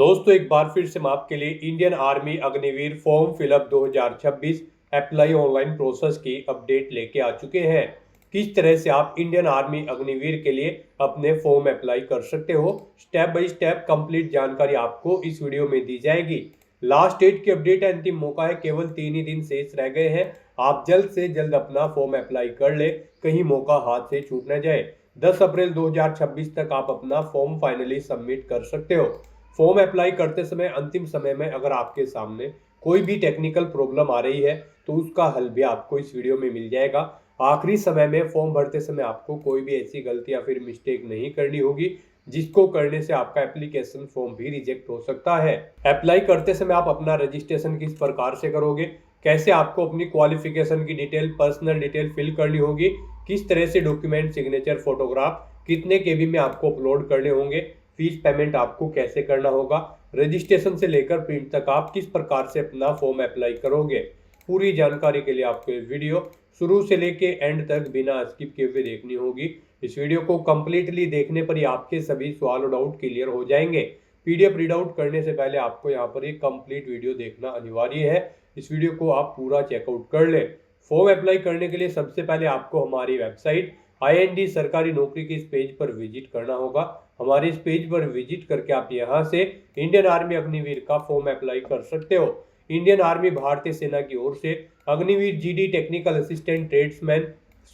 दोस्तों एक बार फिर से हम आपके लिए Indian army Agniveer form fill up 2026 apply online process की अपडेट लेके आ चुके हैं। किस तरह से आप इंडियन आर्मी अग्निवीर के लिए अपने फॉर्म अप्लाई कर सकते हो, स्टेप बाय स्टेप कंप्लीट जानकारी आपको इस वीडियो में दी जाएगी। लास्ट डेट की अपडेट है, अंतिम मौका है, केवल 3 ही दिन शेष रह गए हैं। आप जल्द से जल्द अपना फॉर्म अप्लाई कर ले, कहीं मौका हाथ से छूट न जाए। 10 अप्रैल 2026 तक आप अपना फॉर्म फाइनली सबमिट कर सकते हो। फॉर्म अप्लाई करते समय अंतिम समय में अगर आपके सामने कोई भी टेक्निकल प्रॉब्लम आ रही है तो उसका हल भी आपको इस वीडियो में मिल जाएगा। आखिरी समय में फॉर्म भरते समय आपको कोई भी ऐसी गलती या फिर मिस्टेक नहीं करनी होगी जिसको करने से आपका एप्लीकेशन फॉर्म भी रिजेक्ट हो सकता है। अप्लाई करते समय आप अपना रजिस्ट्रेशन किस प्रकार से करोगे, कैसे आपको अपनी क्वालिफिकेशन की डिटेल, पर्सनल डिटेल फिल करनी होगी, किस तरह से डॉक्यूमेंट, सिग्नेचर, फोटोग्राफ कितने केबी में आपको अपलोड करने होंगे, फीस पेमेंट आपको कैसे करना होगा, रजिस्ट्रेशन से लेकर प्रिंट तक आप किस प्रकार से अपना फॉर्म अप्लाई करोगे, पूरी जानकारी के लिए आपको ये वीडियो शुरू से लेके एंड तक बिना स्किप किए हुए देखनी होगी। इस वीडियो को कंप्लीटली देखने पर ही आपके सभी सवाल और डाउट क्लियर हो जाएंगे। पीडीएफ रीड आउट करने से पहले आपको यहाँ पर एक कंप्लीट वीडियो देखना अनिवार्य है। इस वीडियो को आप पूरा चेकआउट कर ले। फॉर्म अप्लाई करने के लिए सबसे पहले आपको हमारी वेबसाइट IND सरकारी नौकरी के इस पेज पर विजिट करना होगा। हमारे इस पेज पर विजिट करके आप यहां से इंडियन आर्मी अग्निवीर का फॉर्म अप्लाई कर सकते हो। इंडियन आर्मी भारतीय सेना की ओर से Agniveer GD technical assistant tradesman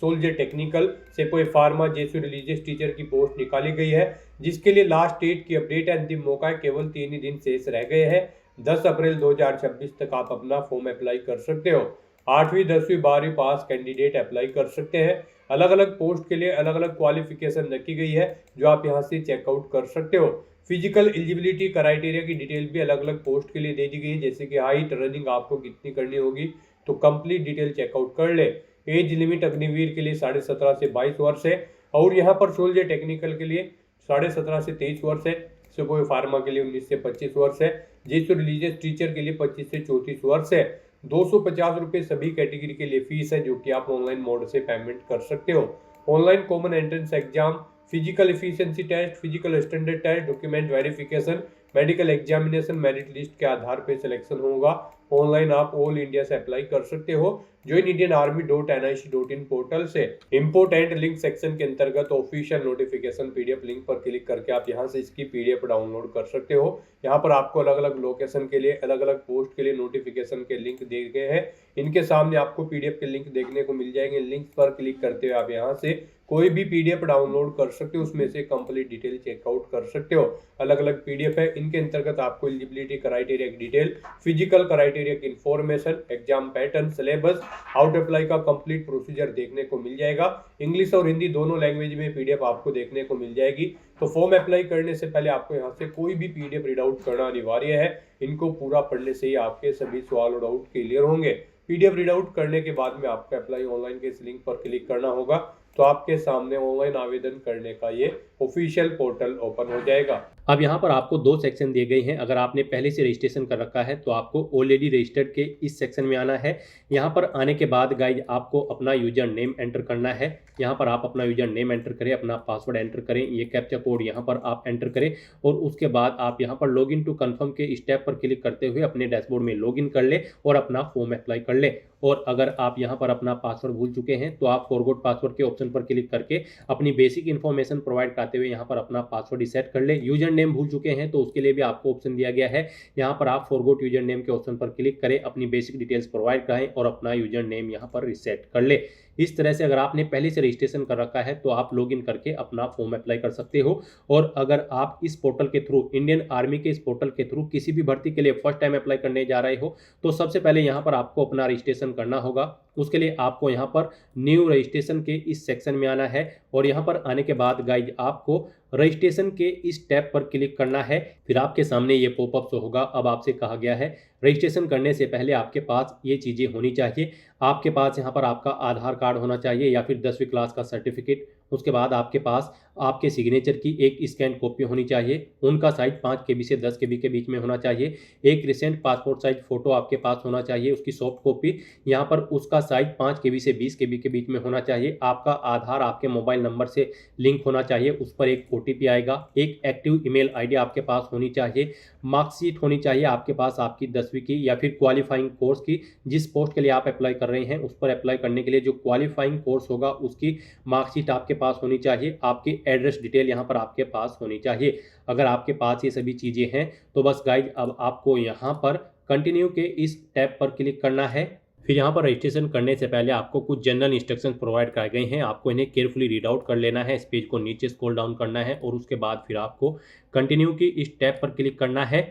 soldier technical से कोई फार्मा जैसे रिलीजियस टीचर की पोस्ट निकाली गई है, जिसके लिए लास्ट डेट की अपडेट है, अंतिम मौका है, केवल 3 ही दिन शेष रह गए हैं। 10 अप्रैल 2026 तक आप अपना फॉर्म अप्लाई कर सकते हो। 8वीं 10वीं 12वीं पास कैंडिडेट अप्लाई कर सकते हैं। अलग अलग पोस्ट के लिए अलग अलग क्वालिफिकेशन रखी गई है जो आप यहां से चेकआउट कर सकते हो। फिजिकल एलिजिबिलिटी क्राइटेरिया की डिटेल भी अलग अलग पोस्ट के लिए दे दी गई है, जैसे कि हाइट, रनिंग आपको कितनी करनी होगी, तो कंप्लीट डिटेल चेकआउट कर ले। एज लिमिट अग्निवीर के लिए 17.5 से 22 वर्ष है, और यहाँ पर सोल्जर टेक्निकल के लिए 17.5 से 23 वर्ष है, सुपर फार्मा के लिए 19 से 25 वर्ष है, जेसो रिलीजियस टीचर के लिए 25 से 34 वर्ष है। 250 रुपये सभी कैटेगरी के लिए फीस है, जो कि आप ऑनलाइन मोड से पेमेंट कर सकते हो। Online common entrance exam, physical efficiency test, physical standard test, document verification, medical examination, merit list के आधार पर सिलेक्शन होगा। ऑनलाइन आप ऑल इंडिया से अप्लाई कर सकते हो। ज्वाइन इंडियन army.nic.in पोर्टल से इंपोर्टेंट लिंक सेक्शन के अंतर्गत ऑफिशियल नोटिफिकेशन पीडीएफ लिंक पर क्लिक करके आप यहां से इसकी पीडीएफ डाउनलोड कर सकते हो। यहां पर आपको अलग अलग लोकेशन के लिए, अलग अलग पोस्ट के लिए नोटिफिकेशन के लिंक दिए गए हैं। इनके सामने आपको पीडीएफ के लिंक देखने को मिल जाएंगे। लिंक पर क्लिक करते हुए आप यहाँ से कोई भी पीडीएफ डाउनलोड कर सकते हो, उसमें से कंप्लीट डिटेल चेकआउट कर सकते हो। अलग अलग पीडीएफ है, इनके अंतर्गत आपको एलिजिबिलिटी क्राइटेरिया की डिटेल, फिजिकल क्राइटेरिया की information, exam pattern, syllabus, how to apply का कंप्लीट प्रोसीजर देखने को मिल जाएगा। इंग्लिश और हिंदी दोनों लैंग्वेज में पीडीएफ आपको देखने को मिल जाएगी। तो फॉर्म अप्लाई करने से पहले आपको यहाँ से कोई भी पीडीएफ रीड आउट करना अनिवार्य है। इनको पूरा पढ़ने से ही आपके सभी सवाल और डाउट क्लियर होंगे। पीडीएफ रीड आउट करने के बाद में आपको अप्लाई ऑनलाइन के इस लिंक पर क्लिक करना होगा, तो आपके सामने ऑनलाइन आवेदन करने का ये ऑफिशियल पोर्टल ओपन हो जाएगा। अब यहाँ पर आपको 2 सेक्शन दिए गए हैं। अगर आपने पहले से रजिस्ट्रेशन कर रखा है तो आपको ऑलरेडी रजिस्टर्ड के इस सेक्शन में आना है। यहाँ पर आने के बाद गाइज आपको अपना यूजर नेम एंटर करना है। यहाँ पर आप अपना यूजर नेम एंटर करें, अपना पासवर्ड एंटर करें, ये कैप्चा कोड यहाँ पर आप एंटर करें, और उसके बाद आप यहाँ पर लॉगिन टू कंफर्म के स्टेप पर क्लिक करते हुए अपने डैशबोर्ड में लॉगिन कर ले और अपना फॉर्म अप्लाई कर ले। और अगर आप यहाँ पर अपना पासवर्ड भूल चुके हैं तो आप फॉरगॉट पासवर्ड के ऑप्शन पर क्लिक करके अपनी बेसिक इन्फॉर्मेशन प्रोवाइड कराते हुए यहाँ पर अपना पासवर्ड रीसेट कर ले। यूजर नेम भूल चुके हैं तो उसके लिए भी आपको ऑप्शन दिया गया है, यहाँ पर आप फॉरगॉट यूजर नेम के ऑप्शन पर क्लिक करें, अपनी बेसिक डिटेल्स प्रोवाइड कराएं और अपना यूजर नेम यहाँ पर रीसेट कर ले। इस तरह से अगर आपने पहले से रजिस्ट्रेशन कर रखा है तो आप लॉगिन करके अपना फॉर्म अप्लाई कर सकते हो। और अगर आप इस पोर्टल के थ्रू, इंडियन आर्मी के इस पोर्टल के थ्रू किसी भी भर्ती के लिए फर्स्ट टाइम अप्लाई करने जा रहे हो तो सबसे पहले यहाँ पर आपको अपना रजिस्ट्रेशन करना होगा। उसके लिए आपको यहाँ पर न्यू रजिस्ट्रेशन के इस सेक्शन में आना है, और यहाँ पर आने के बाद गाइज आपको रजिस्ट्रेशन के इस टैब पर क्लिक करना है। फिर आपके सामने ये पॉपअप शो होगा। अब आपसे कहा गया है रजिस्ट्रेशन करने से पहले आपके पास ये चीज़ें होनी चाहिए। आपके पास यहाँ पर आपका आधार कार्ड होना चाहिए या फिर 10वीं क्लास का सर्टिफिकेट। उसके बाद आपके पास आपके सिग्नेचर की एक स्कैन कॉपी होनी चाहिए, उनका साइज 5 KB से 10 KB के बीच में होना चाहिए, एक रिसेंट पासपोर्ट साइज फोटो आपके पास होना चाहिए, उसकी सॉफ्ट कॉपी, यहाँ पर उसका साइज 5 KB से 20 KB के बीच में होना चाहिए। आपका आधार आपके मोबाइल नंबर से लिंक होना चाहिए, उस पर एक OTP आएगा, एक एक्टिव ईमेल आईडी आपके पास होनी चाहिए, मार्कशीट होनी चाहिए आपके पास आपकी 10वीं की या फिर क्वालिफाइंग कोर्स की, जिस पोस्ट के लिए आप अप्लाई कर रहे हैं उस पर अप्लाई करने के लिए जो क्वालिफाइंग कोर्स होगा उसकी मार्कशीट आपके पास होनी चाहिए, आपकी एड्रेस डिटेल यहाँ पर आपके पास होनी चाहिए। अगर आपके पास ये सभी चीज़ें हैं तो बस गाइज अब आपको यहाँ पर कंटिन्यू के इस टैब पर क्लिक करना है। फिर यहाँ पर रजिस्ट्रेशन करने से पहले आपको कुछ जनरल इंस्ट्रक्शंस प्रोवाइड कराए गए हैं, आपको इन्हें केयरफुली रीड आउट कर लेना है, इस पेज को नीचे स्क्रॉल डाउन करना है और उसके बाद फिर आपको कंटिन्यू की इस टैब पर क्लिक करना है।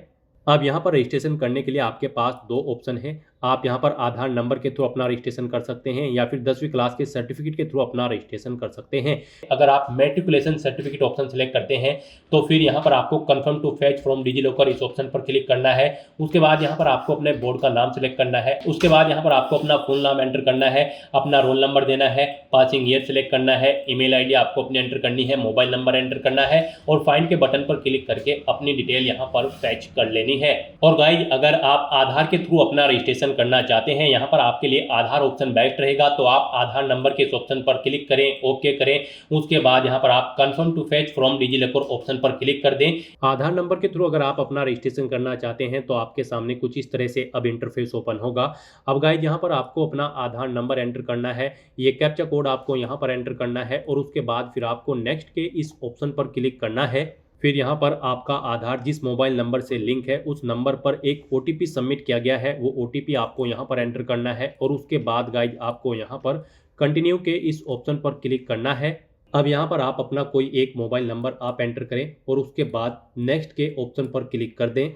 अब यहाँ पर रजिस्ट्रेशन करने के लिए आपके पास 2 ऑप्शन हैं। आप यहाँ पर आधार नंबर के थ्रू अपना रजिस्ट्रेशन कर सकते हैं या फिर 10वीं क्लास के सर्टिफिकेट के थ्रू अपना रजिस्ट्रेशन कर सकते हैं। अगर आप मैट्रिकुलेशन सर्टिफिकेट ऑप्शन सेलेक्ट करते हैं तो फिर यहाँ पर आपको confirm to fetch from DigiLocker इस ऑप्शन पर क्लिक करना है। उसके बाद यहाँ पर आपको अपने बोर्ड का नाम सेलेक्ट करना है, उसके बाद यहाँ पर आपको अपना फुल नाम एंटर करना है, अपना रोल नंबर देना है, पासिंग ईयर सेलेक्ट करना है, ईमेल आईडी आपको अपनी एंटर करनी है, मोबाइल नंबर एंटर करना है और फाइंड के बटन पर क्लिक करके अपनी डिटेल यहाँ पर फैच कर लेनी है। और गाइज अगर आप आधार के थ्रू अपना रजिस्ट्रेशन करना चाहते हैं, यहाँ पर आपके लिए आधार ऑप्शन बेस्ट रहेगा, तो आप आधार नंबर के इस ऑप्शन पर क्लिक करें, ओके करें। उसके बाद यहाँ पर आप confirm to fetch from DigiLocker option पर क्लिक कर दें। आधार नंबर के थ्रू अगर आप अपना रजिस्ट्रेशन करना चाहते हैं तो आपके सामने कुछ इस तरह से अब इंटरफेस ओपन होगा। अब गाइज यहाँ पर आपको अपना आधार नंबर एंटर करना है, ये कैप्चा कोड आपको यहाँ पर एंटर करना है और उसके बाद फिर आपको नेक्स्ट के इस ऑप्शन पर क्लिक करना है। फिर यहाँ पर आपका आधार जिस मोबाइल नंबर से लिंक है उस नंबर पर एक OTP सबमिट किया गया है, वो OTP आपको यहाँ पर एंटर करना है और उसके बाद गाइज आपको यहाँ पर कंटिन्यू के इस ऑप्शन पर क्लिक करना है। अब यहाँ पर आप अपना कोई एक मोबाइल नंबर आप एंटर करें और उसके बाद नेक्स्ट के ऑप्शन पर क्लिक कर दें।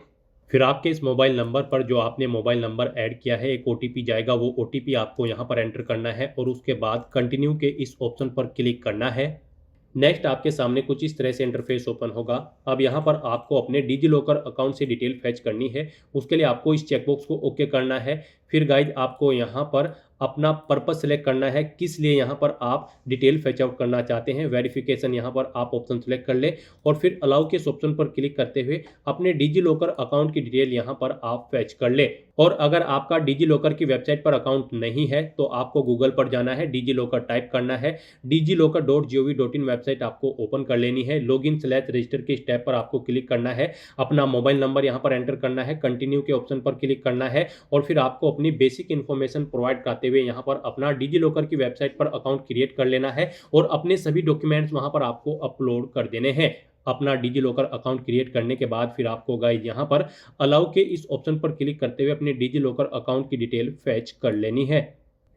फिर आपके इस मोबाइल नंबर पर जो आपने मोबाइल नंबर ऐड किया है एक OTP जाएगा, वो OTP आपको यहाँ पर एंटर करना है और उसके बाद कंटिन्यू के इस ऑप्शन पर क्लिक करना है। नेक्स्ट आपके सामने कुछ इस तरह से इंटरफेस ओपन होगा। अब यहाँ पर आपको अपने डिजीलॉकर अकाउंट से डिटेल फैच करनी है, उसके लिए आपको इस चेकबॉक्स को ओके करना है। फिर गाइज आपको यहाँ पर अपना पर्पस सेलेक्ट करना है, किस लिए यहाँ पर आप डिटेल फैच आउट करना चाहते हैं। वेरिफिकेशन यहाँ पर आप ऑप्शन सेलेक्ट कर ले और फिर अलाउ के इस ऑप्शन पर क्लिक करते हुए अपने डिजीलॉकर अकाउंट की डिटेल यहाँ पर आप फैच कर ले। और अगर आपका डिजीलॉकर की वेबसाइट पर अकाउंट नहीं है तो आपको गूगल पर जाना है, डिजीलॉकर टाइप करना है, digilokar.gov.in वेबसाइट आपको ओपन कर लेनी है, लॉगिन/रजिस्टर के स्टेप पर आपको क्लिक करना है, अपना मोबाइल नंबर यहाँ पर एंटर करना है, कंटिन्यू के ऑप्शन पर क्लिक करना है और फिर आपको अपनी बेसिक इन्फॉर्मेशन प्रोवाइड कराते हुए यहाँ पर अपना डिजीलॉकर की वेबसाइट पर अकाउंट क्रिएट कर लेना है और अपने सभी डॉक्यूमेंट्स वहाँ पर आपको अपलोड कर देने हैं। अपना डिजीलॉकर अकाउंट क्रिएट करने के बाद फिर आपको गाइस यहाँ पर अलाउ के इस ऑप्शन पर क्लिक करते हुए अपने डिजीलॉकर अकाउंट की डिटेल फैच कर लेनी है।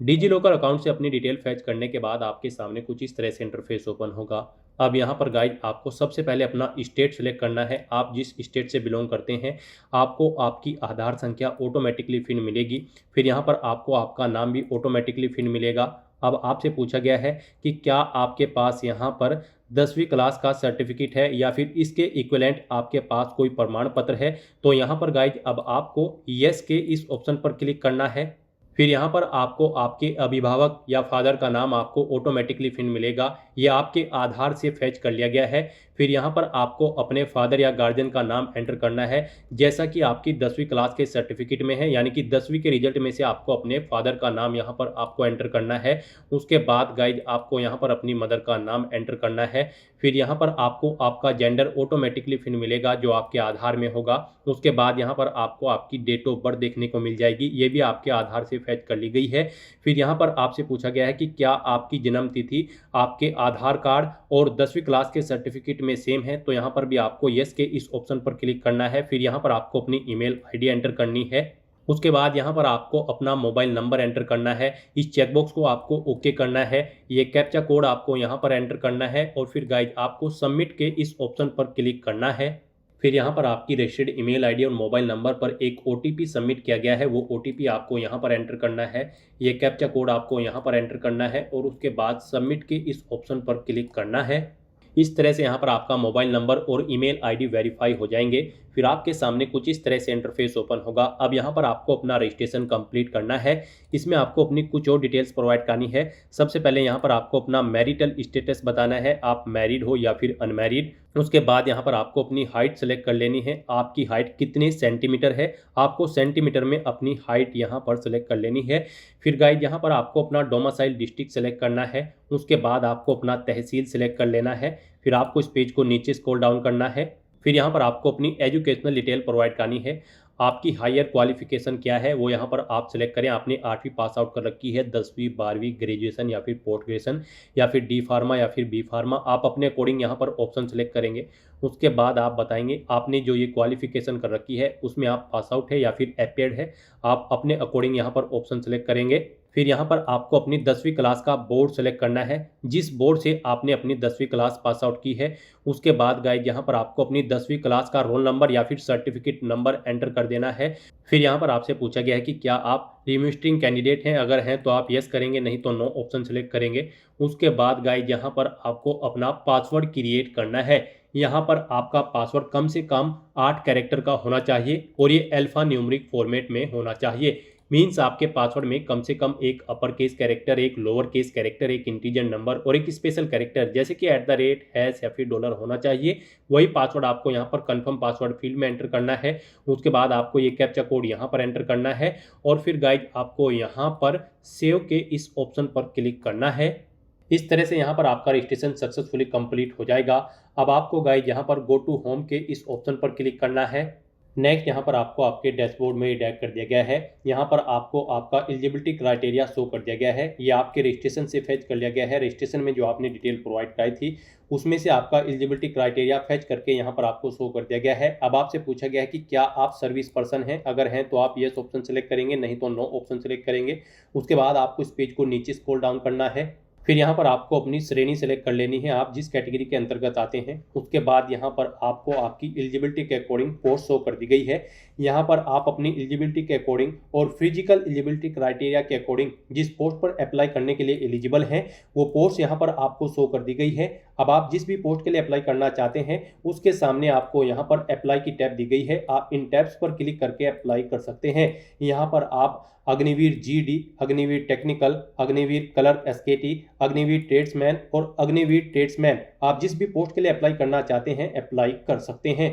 डिजीलॉकर अकाउंट से अपनी डिटेल फैच करने के बाद आपके सामने कुछ इस तरह से इंटरफेस ओपन होगा। अब यहाँ पर गाइस आपको सबसे पहले अपना स्टेट सेलेक्ट करना है, आप जिस स्टेट से बिलोंग करते हैं आपको आपकी आधार संख्या ऑटोमेटिकली फिर मिलेगी। फिर यहाँ पर आपको आपका नाम भी ऑटोमेटिकली फिर मिलेगा। अब आपसे पूछा गया है कि क्या आपके पास यहाँ पर 10वीं क्लास का सर्टिफिकेट है या फिर इसके इक्विवेलेंट आपके पास कोई प्रमाण पत्र है, तो यहाँ पर गाइज अब आपको यस के इस ऑप्शन पर क्लिक करना है। फिर यहाँ पर आपको आपके अभिभावक या फादर का नाम आपको ऑटोमेटिकली फिर मिलेगा, ये आपके आधार से फैच कर लिया गया है। फिर यहाँ पर आपको अपने फादर या गार्जियन का नाम एंटर करना है, जैसा कि आपकी 10वीं क्लास के सर्टिफिकेट में है, यानी कि 10वीं के रिजल्ट में से आपको अपने फादर का नाम यहाँ पर आपको एंटर करना है। उसके बाद गाइज आपको यहाँ पर अपनी मदर का नाम एंटर करना है। फिर यहाँ पर आपको आपका जेंडर ऑटोमेटिकली फिर मिलेगा जो आपके आधार में होगा। उसके बाद यहाँ पर आपको आपकी डेट ऑफ बर्थ देखने को मिल जाएगी, ये भी आपके आधार से फैच कर ली गई है। फिर यहाँ पर आपसे पूछा गया है कि क्या आपकी जन्म तिथि आपके आधार कार्ड और 10वीं क्लास के सर्टिफिकेट में सेम है, तो यहाँ पर भी आपको यस के इस ऑप्शन पर क्लिक करना है। फिर यहाँ पर आपको अपनी ईमेल आईडी एंटर करनी है। उसके बाद यहाँ पर आपको अपना मोबाइल नंबर एंटर करना है, इस चेकबॉक्स को आपको ओके करना है, ये कैप्चा कोड आपको यहाँ पर एंटर करना है और फिर गाइज आपको सबमिट के इस ऑप्शन पर क्लिक करना है। फिर यहाँ पर आपकी रजिस्टर्ड ईमेल आईडी और मोबाइल नंबर पर एक OTP सबमिट किया गया है, वो OTP आपको यहाँ पर एंटर करना है, ये कैप्चा कोड आपको यहाँ पर एंटर करना है और उसके बाद सबमिट के इस ऑप्शन पर क्लिक करना है। इस तरह से यहाँ पर आपका मोबाइल नंबर और ईमेल आईडी वेरीफाई हो जाएंगे। फिर आपके सामने कुछ इस तरह से इंटरफेस ओपन होगा। अब यहाँ पर आपको अपना रजिस्ट्रेशन कंप्लीट करना है। इसमें आपको अपनी कुछ और डिटेल्स प्रोवाइड करनी है। सबसे पहले यहाँ पर आपको अपना मैरिटल स्टेटस बताना है, आप मैरिड हो या फिर अनमैरिड। उसके बाद यहाँ पर आपको अपनी हाइट सेलेक्ट कर लेनी है, आपकी हाइट कितने सेंटीमीटर है, आपको सेंटीमीटर में अपनी हाइट यहाँ पर सेलेक्ट कर लेनी है। फिर गाइड यहाँ पर आपको अपना डोमिसाइल डिस्ट्रिक्ट सेलेक्ट करना है। उसके बाद आपको अपना तहसील सेलेक्ट कर लेना है। फिर आपको इस पेज को नीचे स्क्रॉल डाउन करना है। फिर यहाँ पर आपको अपनी एजुकेशनल डिटेल प्रोवाइड करनी है। आपकी हायर क्वालिफिकेशन क्या है वो यहाँ पर आप सेलेक्ट करें। आपने 8वीं पास आउट कर रखी है, 10वीं 12वीं ग्रेजुएशन या फिर पोस्ट ग्रेजुएशन या फिर डी फार्मा या फिर बी फार्मा, आप अपने अकॉर्डिंग यहाँ पर ऑप्शन सेलेक्ट करेंगे। उसके बाद आप बताएंगे आपने जो ये क्वालिफिकेशन कर रखी है उसमें आप पास आउट है या फिर अपेयर्ड है, आप अपने अकॉर्डिंग यहाँ पर ऑप्शन सेलेक्ट करेंगे। फिर यहाँ पर आपको अपनी 10वीं क्लास का बोर्ड सेलेक्ट करना है, जिस बोर्ड से आपने अपनी 10वीं क्लास पास आउट की है। उसके बाद गाइड यहाँ पर आपको अपनी 10वीं क्लास का रोल नंबर या फिर सर्टिफिकेट नंबर एंटर कर देना है। फिर यहाँ पर आपसे पूछा गया है कि क्या आप रिमिस्ट्रिंग कैंडिडेट हैं, अगर हैं तो आप यस करेंगे, नहीं तो नो ऑप्शन सेलेक्ट करेंगे। उसके बाद गाइड यहाँ पर आपको अपना पासवर्ड क्रिएट करना है। यहाँ पर आपका पासवर्ड कम से कम 8 कैरेक्टर का होना चाहिए और ये अल्फा न्यूमेरिक फॉर्मेट में होना चाहिए। मीन्स आपके पासवर्ड में कम से कम एक अपर केस कैरेक्टर, एक लोअर केस कैरेक्टर, एक इंटीजर नंबर और एक स्पेशल कैरेक्टर जैसे कि @ हैश या फिर डॉलर होना चाहिए। वही पासवर्ड आपको यहाँ पर कंफर्म पासवर्ड फील्ड में एंटर करना है। उसके बाद आपको ये कैप्चा कोड यहाँ पर एंटर करना है और फिर गाइड आपको यहाँ पर सेव के इस ऑप्शन पर क्लिक करना है। इस तरह से यहाँ पर आपका रजिस्ट्रेशन सक्सेसफुली कंप्लीट हो जाएगा। अब आपको गाइड यहाँ पर गो टू होम के इस ऑप्शन पर क्लिक करना है। नेक्स्ट यहाँ पर आपको आपके डैशबोर्ड में डायरेक्ट कर दिया गया है। यहाँ पर आपको आपका एलिजिबिलिटी क्राइटेरिया शो कर दिया गया है। ये आपके रजिस्ट्रेशन से फेच कर लिया गया है। रजिस्ट्रेशन में जो आपने डिटेल प्रोवाइड कराई थी उसमें से आपका एलिजिबिलिटी क्राइटेरिया फेच करके यहाँ पर आपको शो कर दिया गया है। अब आपसे पूछा गया है कि क्या आप सर्विस पर्सन हैं, अगर हैं तो आप येस ऑप्शन सेलेक्ट करेंगे, नहीं तो नो ऑप्शन सेलेक्ट करेंगे। उसके बाद आपको इस पेज को नीचे स्क्रॉल डाउन करना है। फिर यहाँ पर आपको अपनी श्रेणी सेलेक्ट कर लेनी है, आप जिस कैटेगरी के अंतर्गत आते हैं। उसके बाद यहाँ पर आपको आपकी एलिजिबिलिटी के अकॉर्डिंग पोस्ट शो कर दी गई है। यहाँ पर आप अपनी एलिजिबिलिटी के अकॉर्डिंग और फिजिकल एलिजिबिलिटी क्राइटेरिया के अकॉर्डिंग जिस पोस्ट पर अप्लाई करने के लिए एलिजिबल हैं वो पोस्ट यहाँ पर आपको शो कर दी गई है। अब आप जिस भी पोस्ट के लिए अप्लाई करना चाहते हैं उसके सामने आपको यहाँ पर अप्लाई की टैब दी गई है। आप इन टैब्स पर क्लिक करके अप्लाई कर सकते हैं। यहाँ पर आप Agniveer GD, Agniveer technical, Agniveer colour SKT, Agniveer tradesman और अग्निवीर ट्रेड्समैन, आप जिस भी पोस्ट के लिए अप्लाई करना चाहते हैं अप्लाई कर सकते हैं।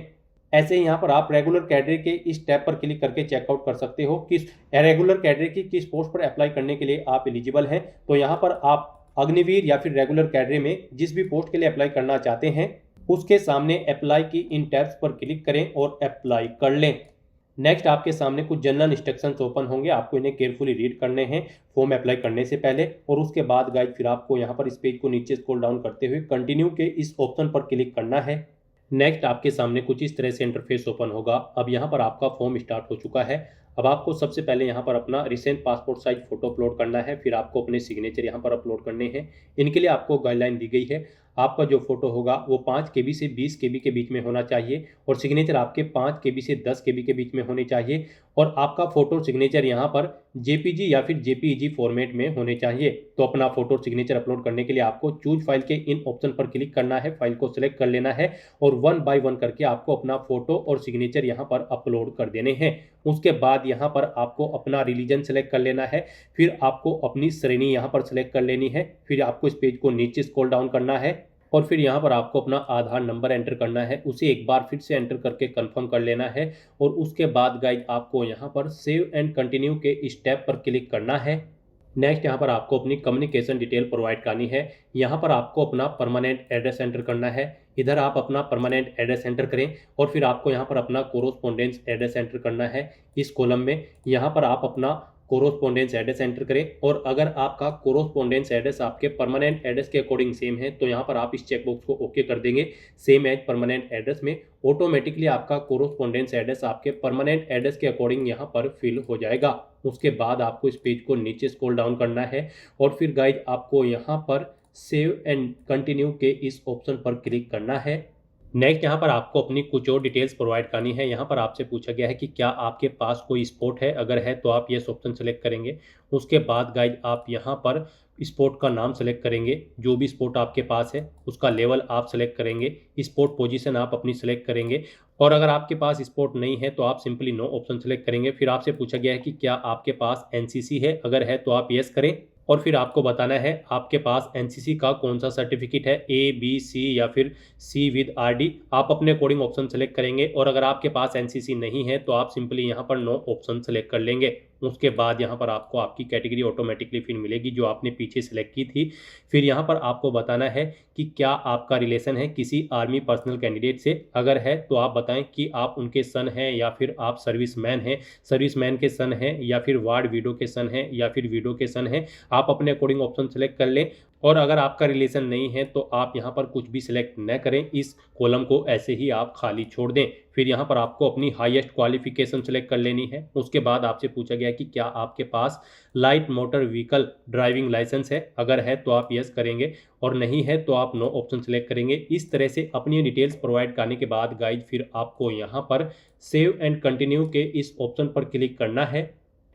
ऐसे ही यहाँ पर आप रेगुलर कैडरे के इस टैब पर क्लिक करके चेकआउट कर सकते हो कि रेगुलर कैडरे की किस पोस्ट पर अप्लाई करने के लिए आप एलिजिबल हैं। तो यहाँ पर आप अग्निवीर या फिर रेगुलर कैडरे में जिस भी पोस्ट के लिए अप्लाई करना चाहते हैं उसके सामने अप्लाई की इन टैब्स पर क्लिक करें और अप्लाई कर लें। नेक्स्ट आपके सामने कुछ जनरल इंस्ट्रक्शंस ओपन होंगे, आपको इन्हें केयरफुली रीड करने हैं फॉर्म अप्लाई करने से पहले। और उसके बाद गाइड फिर आपको यहाँ पर इस पेज को नीचे स्क्रॉल डाउन करते हुए कंटिन्यू के इस ऑप्शन पर क्लिक करना है। नेक्स्ट आपके सामने कुछ इस तरह से इंटरफेस ओपन होगा। अब यहाँ पर आपका फॉर्म स्टार्ट हो चुका है। अब आपको सबसे पहले यहाँ पर अपना recent passport size photo upload करना है। फिर आपको अपने सिग्नेचर यहाँ पर अपलोड करने हैं। इनके लिए आपको गाइडलाइन दी गई है, आपका जो फोटो होगा वो 5 KB से 20 KB के बीच में होना चाहिए और सिग्नेचर आपके 5 KB से 10 KB के बीच में होने चाहिए। और आपका फोटो सिग्नेचर यहाँ पर JPG या फिर JPEG फॉर्मेट में होने चाहिए। तो अपना फोटो सिग्नेचर अपलोड करने के लिए आपको चूज फाइल के इन ऑप्शन पर क्लिक करना है, फाइल को सिलेक्ट कर लेना है और 1 बाय 1 करके आपको अपना फोटो और सिग्नेचर यहाँ पर अपलोड कर देने हैं। उसके बाद यहाँ पर आपको अपना रिलीजन सेलेक्ट कर लेना है। फिर आपको अपनी श्रेणी यहाँ पर सेलेक्ट कर लेनी है। फिर आपको इस पेज को नीचे स्क्रॉल डाउन करना है और फिर यहाँ पर आपको अपना आधार नंबर एंटर करना है, उसे एक बार फिर से एंटर करके कंफर्म कर लेना है। और उसके बाद गाइड आपको यहाँ पर सेव एंड कंटिन्यू के स्टेप पर क्लिक करना है। नेक्स्ट यहाँ पर आपको अपनी कम्युनिकेशन डिटेल प्रोवाइड करनी है। यहाँ पर आपको अपना परमानेंट एड्रेस एंटर करना है। इधर आप अपना परमानेंट एड्रेस एंटर करें और फिर आपको यहाँ पर अपना कोरोस्पोंडेंस एड्रेस एंटर करना है। इस कॉलम में यहाँ पर आप अपना कोरोस्पोंडेंस एड्रेस एंटर करें और अगर आपका कोरोस्पोंडेंस एड्रेस आपके परमानेंट एड्रेस के अकॉर्डिंग सेम है तो यहाँ पर आप इस चेकबॉक्स को ओके कर देंगे। सेम एज परमानेंट एड्रेस में ऑटोमेटिकली आपका कोरोस्पोंडेंस एड्रेस आपके परमानेंट एड्रेस के अकॉर्डिंग यहाँ पर फिल हो जाएगा। उसके बाद आपको इस पेज को नीचे स्क्रॉल डाउन करना है और फिर गाइड आपको यहाँ पर सेव एंड कंटिन्यू के इस ऑप्शन पर क्लिक करना है। नेक्स्ट यहाँ पर आपको अपनी कुछ और डिटेल्स प्रोवाइड करनी है। यहाँ पर आपसे पूछा गया है कि क्या आपके पास कोई स्पोर्ट है, अगर है तो आप येस ऑप्शन सेलेक्ट करेंगे। उसके बाद गाइड आप यहाँ पर स्पोर्ट का नाम सेलेक्ट करेंगे, जो भी स्पोर्ट आपके पास है उसका लेवल आप सेलेक्ट करेंगे, स्पोर्ट पोजीशन आप अपनी सेलेक्ट करेंगे और अगर आपके पास स्पोर्ट नहीं है तो आप सिंपली नो ऑप्शन सेलेक्ट करेंगे। फिर आपसे पूछा गया है कि क्या आपके पास एनसीसी है, अगर है तो आप यस करें और फिर आपको बताना है आपके पास एनसीसी का कौन सा सर्टिफिकेट है, ए बी सी या फिर सी विद आरडी। आप अपने अकॉर्डिंग ऑप्शन सेलेक्ट करेंगे और अगर आपके पास एनसीसी नहीं है तो आप सिंपली यहाँ पर नो ऑप्शन सेलेक्ट कर लेंगे। उसके बाद यहाँ पर आपको आपकी कैटेगरी ऑटोमेटिकली फिर मिलेगी जो आपने पीछे सेलेक्ट की थी। फिर यहाँ पर आपको बताना है कि क्या आपका रिलेशन है किसी आर्मी पर्सनल कैंडिडेट से, अगर है तो आप बताएं कि आप उनके सन हैं या फिर आप सर्विसमैन हैं, सर्विसमैन के सन हैं या फिर वार्ड विडो के सन हैं या फिर विडो के सन हैं। आप अपने अकॉर्डिंग ऑप्शन सेलेक्ट कर लें और अगर आपका रिलेशन नहीं है तो आप यहाँ पर कुछ भी सिलेक्ट न करें, इस कॉलम को ऐसे ही आप खाली छोड़ दें। फिर यहाँ पर आपको अपनी हाईएस्ट क्वालिफिकेशन सेलेक्ट कर लेनी है। उसके बाद आपसे पूछा गया कि क्या आपके पास light motor vehicle driving licence है, अगर है तो आप यस करेंगे और नहीं है तो आप नो ऑप्शन सेलेक्ट करेंगे। इस तरह से अपनी डिटेल्स प्रोवाइड करने के बाद गाइज फिर आपको यहाँ पर सेव एंड कंटिन्यू के इस ऑप्शन पर क्लिक करना है।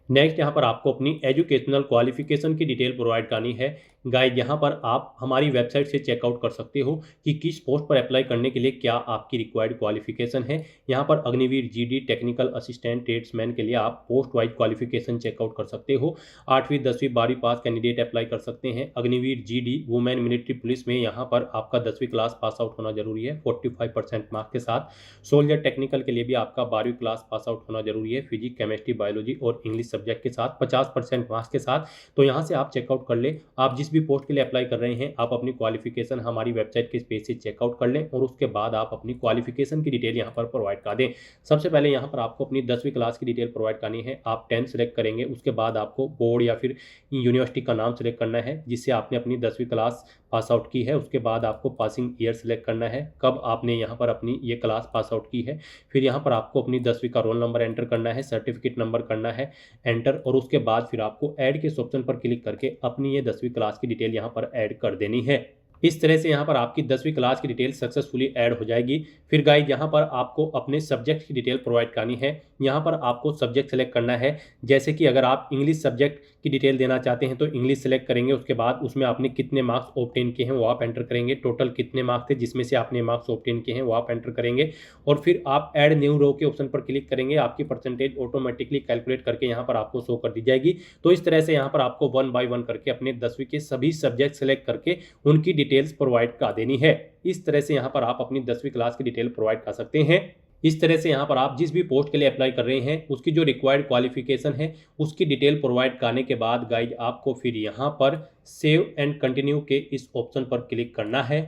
नेक्स्ट यहाँ पर आपको अपनी एजुकेशनल क्वालिफिकेशन की डिटेल प्रोवाइड करनी है। गाइड यहाँ पर आप हमारी वेबसाइट से चेकआउट कर सकते हो कि किस पोस्ट पर अप्लाई करने के लिए क्या आपकी रिक्वायर्ड क्वालिफिकेशन है। यहाँ पर Agniveer GD technical assistant tradesman के लिए आप पोस्ट वाइज क्वालिफिकेशन चेकआउट कर सकते हो। 8वीं 10वीं 12वीं पास कैंडिडेट अप्लाई कर सकते हैं। Agniveer GD women military police में यहाँ पर आपका 10वीं क्लास पास आउट होना जरूरी है 45% मार्क्स के साथ। सोल्जर टेक्निकल के लिए भी आपका 12वीं क्लास पास आउट होना जरूरी है फिजिक्स केमिस्ट्री बायोलॉजी और इंग्लिश सब्जेक्ट के साथ 50% मार्क्स के साथ। तो यहाँ से आप चेकआउट कर लें, आप जिस भी पोस्ट के लिए अप्लाई कर रहे हैं आप अपनी क्वालिफिकेशन हमारी वेबसाइट के पेज से चेकआउट कर लें और उसके बाद आप अपनी क्वालिफिकेशन की डिटेल यहाँ पर प्रोवाइड कर दें। सबसे पहले यहाँ पर आपको अपनी 10वीं क्लास की डिटेल प्रोवाइड करनी है। आप 10 सेलेक्ट करेंगे, उसके बाद आपको बोर्ड या फिर यूनिवर्सिटी का नाम सेलेक्ट करना है जिससे आपने अपनी 10वीं क्लास पास आउट की है। उसके बाद आपको पासिंग ईयर सेलेक्ट करना है, कब आपने यहाँ पर अपनी ये क्लास पास आउट की है। फिर यहाँ पर आपको अपनी 10वीं का रोल नंबर एंटर करना है, सर्टिफिकेट नंबर करना है एंटर और उसके बाद फिर आपको ऐड के इस ऑप्शन पर क्लिक करके अपनी ये 10वीं क्लास की डिटेल यहाँ पर ऐड कर देनी है। इस तरह से यहाँ पर आपकी 10वीं क्लास की डिटेल सक्सेसफुली ऐड हो जाएगी। फिर गाइड यहाँ पर आपको अपने सब्जेक्ट की डिटेल प्रोवाइड करनी है। यहाँ पर आपको सब्जेक्ट सेलेक्ट करना है, जैसे कि अगर आप इंग्लिश सब्जेक्ट की डिटेल देना चाहते हैं तो इंग्लिश सेलेक्ट करेंगे। उसके बाद उसमें आपने कितने मार्क्स ऑब्टेन किए हैं वो आप एंटर करेंगे, टोटल कितने मार्क्स थे जिसमें से आपने मार्क्स ऑब्टेन किए हैं वो आप एंटर करेंगे और फिर आप ऐड न्यू रो के ऑप्शन पर क्लिक करेंगे। आपकी परसेंटेज ऑटोमेटिकली कैलकुलेट करके यहाँ पर आपको शो कर दी जाएगी। तो इस तरह से यहाँ पर आपको 1 बाय 1 करके अपने 10वीं के सभी सब्जेक्ट सेलेक्ट करके उनकी डिटेल्स प्रोवाइड कर देनी है। इस तरह से यहाँ पर आप अपनी 10वीं क्लास की डिटेल प्रोवाइड कर सकते हैं। इस तरह से यहाँ पर आप जिस भी पोस्ट के लिए अप्लाई कर रहे हैं उसकी जो रिक्वायर्ड क्वालिफिकेशन है उसकी डिटेल प्रोवाइड करने के बाद गाइड आपको फिर यहाँ पर सेव एंड कंटिन्यू के इस ऑप्शन पर क्लिक करना है।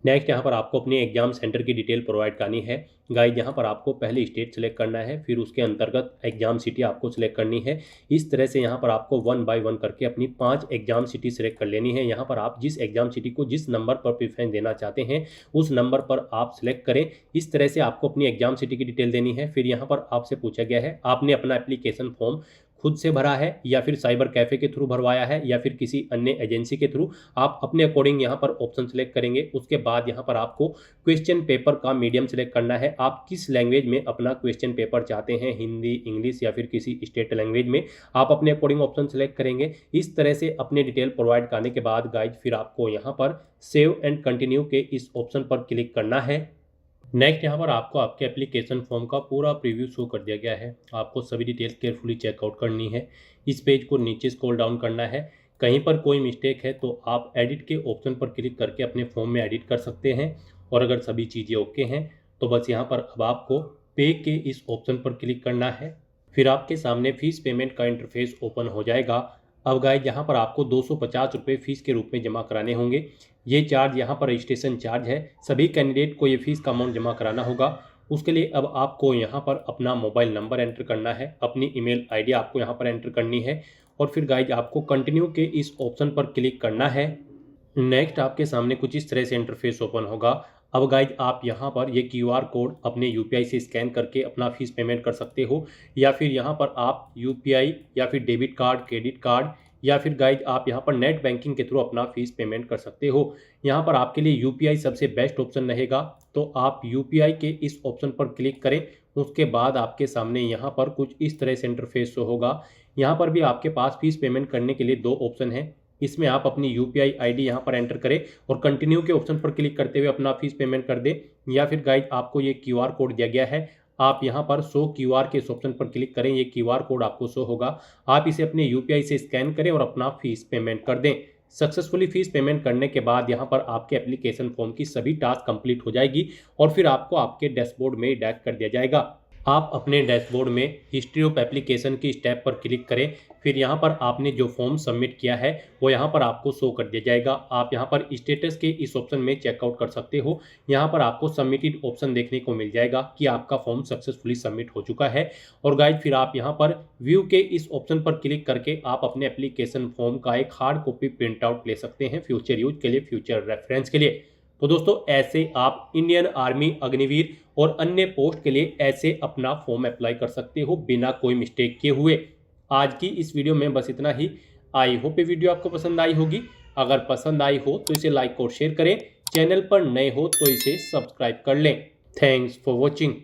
नेक्स्ट यहाँ पर आपको अपने एग्जाम सेंटर की डिटेल प्रोवाइड करनी है। गाइड यहाँ पर आपको पहले स्टेट सेलेक्ट करना है, फिर उसके अंतर्गत एग्जाम सिटी आपको सिलेक्ट करनी है। इस तरह से यहाँ पर आपको 1 बाय 1 करके अपनी 5 एग्जाम सिटी सेलेक्ट कर लेनी है। यहाँ पर आप जिस एग्जाम सिटी को जिस नंबर पर प्रेफरेंस देना चाहते हैं उस नंबर पर आप सिलेक्ट करें। इस तरह से आपको अपनी एग्जाम सिटी की डिटेल देनी है। फिर यहाँ पर आपसे पूछा गया है आपने अपना एप्लीकेशन फॉर्म खुद से भरा है या फिर साइबर कैफ़े के थ्रू भरवाया है या फिर किसी अन्य एजेंसी के थ्रू। आप अपने अकॉर्डिंग यहाँ पर ऑप्शन सेलेक्ट करेंगे। उसके बाद यहाँ पर आपको क्वेश्चन पेपर का मीडियम सेलेक्ट करना है। आप किस लैंग्वेज में अपना क्वेश्चन पेपर चाहते हैं, हिंदी, इंग्लिश या फिर किसी स्टेट लैंग्वेज में, आप अपने अकॉर्डिंग ऑप्शन सेलेक्ट करेंगे। इस तरह से अपने डिटेल प्रोवाइड करने के बाद गाइज फिर आपको यहाँ पर सेव एंड कंटिन्यू के इस ऑप्शन पर क्लिक करना है। नेक्स्ट यहाँ पर आपको आपके एप्लीकेशन फॉर्म का पूरा प्रीव्यू शो कर दिया गया है। आपको सभी डिटेल्स केयरफुली चेकआउट करनी है। इस पेज को नीचे स्क्रॉल डाउन करना है। कहीं पर कोई मिस्टेक है तो आप एडिट के ऑप्शन पर क्लिक करके अपने फॉर्म में एडिट कर सकते हैं और अगर सभी चीज़ें ओके हैं तो बस यहाँ पर अब आपको पे के इस ऑप्शन पर क्लिक करना है। फिर आपके सामने फीस पेमेंट का इंटरफेस ओपन हो जाएगा। अब गाइस यहाँ पर आपको 250 रुपये फ़ीस के रूप में जमा कराने होंगे। ये चार्ज यहाँ पर रजिस्ट्रेशन चार्ज है। सभी कैंडिडेट को ये फ़ीस का अमाउंट जमा कराना होगा। उसके लिए अब आपको यहाँ पर अपना मोबाइल नंबर एंटर करना है, अपनी ईमेल आईडी आपको यहाँ पर एंटर करनी है और फिर गाइस आपको कंटिन्यू के इस ऑप्शन पर क्लिक करना है। नेक्स्ट आपके सामने कुछ इस तरह से इंटरफेस ओपन होगा। अब गाइज आप यहाँ पर ये QR कोड अपने UPI से स्कैन करके अपना फ़ीस पेमेंट कर सकते हो या फिर यहाँ पर आप UPI या फिर डेबिट कार्ड, क्रेडिट कार्ड या फिर गाइज आप यहाँ पर नेट बैंकिंग के थ्रू अपना फ़ीस पेमेंट कर सकते हो। यहाँ पर आपके लिए UPI सबसे बेस्ट ऑप्शन रहेगा, तो आप UPI के इस ऑप्शन पर क्लिक करें। उसके बाद आपके सामने यहाँ पर कुछ इस तरह से इंटरफेस शो होगा। यहाँ पर भी आपके पास फ़ीस पेमेंट करने के लिए 2 ऑप्शन हैं। इसमें आप अपनी UPI ID यहाँ पर एंटर करें और कंटिन्यू के ऑप्शन पर क्लिक करते हुए अपना फ़ीस पेमेंट कर दें या फिर गाइज आपको ये QR कोड दिया गया है, आप यहाँ पर शो QR के इस ऑप्शन पर क्लिक करें, ये QR कोड आपको शो होगा, आप इसे अपने UPI से स्कैन करें और अपना फीस पेमेंट कर दें। सक्सेसफुली फीस पेमेंट करने के बाद यहाँ पर आपके एप्लीकेशन फॉर्म की सभी टास्क कंप्लीट हो जाएगी और फिर आपको आपके डैशबोर्ड में डायरेक्ट कर दिया जाएगा। आप अपने डैशबोर्ड में हिस्ट्री ऑफ एप्लीकेशन की टैब पर क्लिक करें, फिर यहाँ पर आपने जो फॉर्म सबमिट किया है वो यहाँ पर आपको शो कर दिया जाएगा। आप यहाँ पर स्टेटस के इस ऑप्शन में चेकआउट कर सकते हो। यहाँ पर आपको सबमिटेड ऑप्शन देखने को मिल जाएगा कि आपका फॉर्म सक्सेसफुली सबमिट हो चुका है। और गाइज फिर आप यहाँ पर व्यू के इस ऑप्शन पर क्लिक करके आप अपने एप्लीकेशन फॉर्म का एक हार्ड कॉपी प्रिंट आउट ले सकते हैं फ्यूचर यूज के लिए, फ्यूचर रेफरेंस के लिए। तो दोस्तों ऐसे आप इंडियन आर्मी, अग्निवीर और अन्य पोस्ट के लिए ऐसे अपना फॉर्म अप्लाई कर सकते हो बिना कोई मिस्टेक किए हुए। आज की इस वीडियो में बस इतना ही। आई होप ये वीडियो आपको पसंद आई होगी। अगर पसंद आई हो तो इसे लाइक और शेयर करें। चैनल पर नए हो तो इसे सब्सक्राइब कर लें। Thanks for watching.